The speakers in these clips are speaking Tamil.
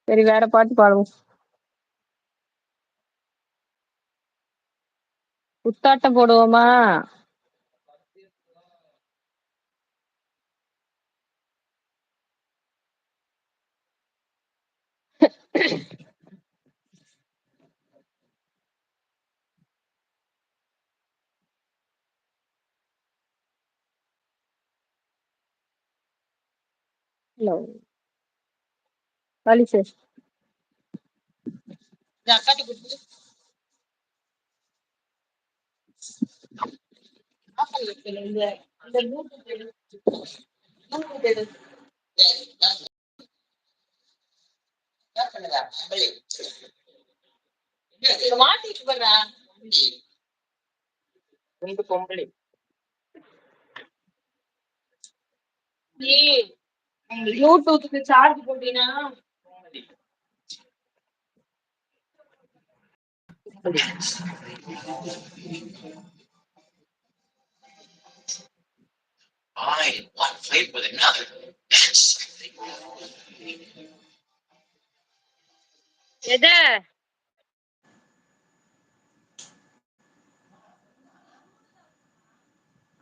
சரி வேற பாட்டு பாடுவோம். குத்தாட்டம் போடுவோமா? ஹலோ காளி சார். ப்ளூடூத்துக்கு சார்ஜ் போட்டீங்கன்னா எத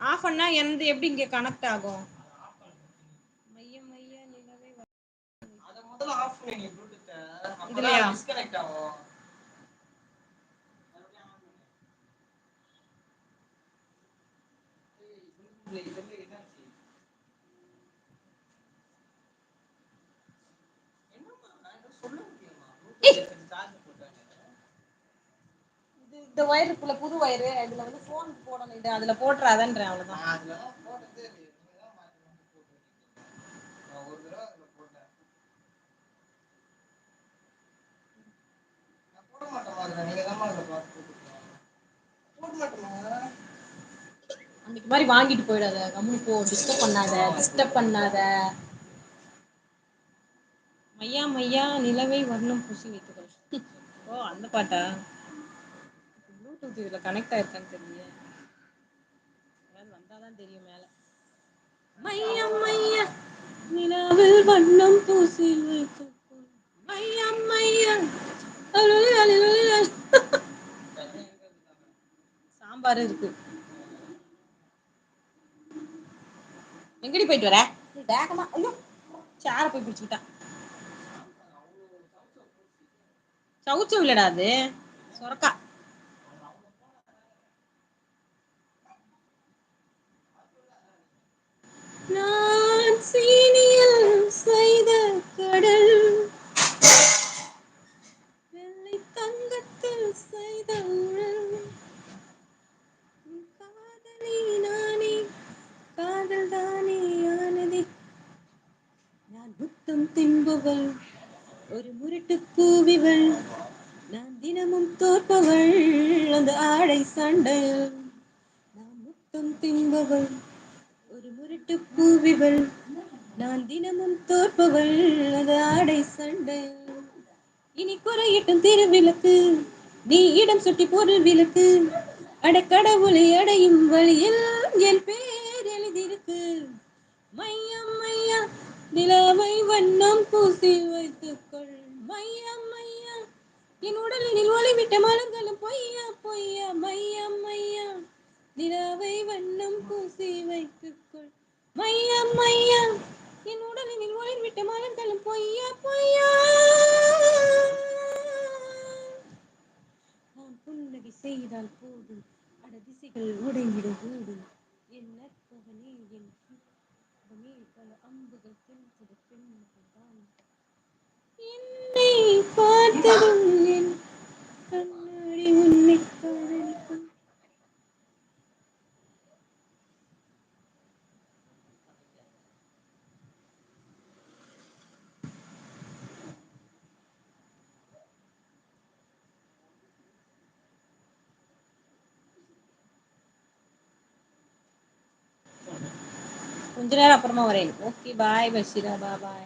ஆஃப் பண்ணா எந்த எப்படி இங்க கனெக்ட் ஆகும்? மைய மைய நிலவே அத முதல்ல ஆஃப் பண்ணி ப்ளூடூத் இதுலயா டிஸ்கனெக்ட் ஆகும். இந்த வயருக்குள்ள புது வயரு இதுல வந்து போன் போடணும். இது அதுல போட்டுறாதன்றேன் அவ்வளவுதான். அன்னைக்கு மாதிரி வாங்கிட்டு போயிடாத, கம்முனு போ. டிஸ்டர்ப் பண்ணாத. மையா மையா நிலவை வர்ணம் பூசி வைத்துக்கள். ஓ அந்த பாட்டா? ப்ளூடூத் இதுல கனெக்ட் ஆயிருக்கான்னு தெரியல. வந்தாதான் தெரியும் மேல. மையா மையா நிலவில் வண்ணம் பூசி வைத்துக்கள். மையா மையா சாம்பார் இருக்கு. எங்கடி போயிட்டு வர? வேகமா ஐயோ சேர போய் பிடிச்சுக்கிட்டா. சவுச்சவு இல்லடா அது, சொரக்கா. நான் சீனியில் செய்த கடல், வெள்ளை தங்கத்தில் செய்த உடல், காதலி நானே, காதல் தானே ஆனதே. நான் முத்தம் தின்பவள், ஒரு முரட்டு கூவிவள், நான் தினமும் தோற்பவள் அந்த ஆடை சண்டையில். நான் முத்தம் தின்பவள், ஒரு முரட்டு கூவிவள், நான் தினமும் தோற்பவள் அந்த ஆடை சண்டையில். இனி குறையிட்டும் திருவிளக்கு, நீ இடம் சுட்டி பொருள் விளக்கு, அடக்கடவுளை அடையும் வழியில் என் பேர் எழுதிருக்கு. மையம் மையா நிலவை வண்ணம் பூசி வைத்துக்கொள். மையம் மையா என் உடலினில் ஒளிவிட்ட மலர்களும் பொய்யா பொய்யா. மையம் மையா நிலவை வண்ணம் பூசி வைத்துக்கொள். மையம் மையா என் உடலினில் ஒளிவிட்ட மலர்களும் பொய்யா பொய்யா. நான் புன்னகை செய்தால் போதும், அட திசைகள் உடைந்திடும் போதும், என் நற்பவனே என் சுத்தமே பல அம்புகள் சென்றது பெண்ணுகள் தான். என்னை பார்த்ததும் என் கண்ணாடி உன்னை காதலிக்கும். கொஞ்ச நேரம் அப்புறமா வரேன். ஓகே பாய் பஷீரா, பாய்.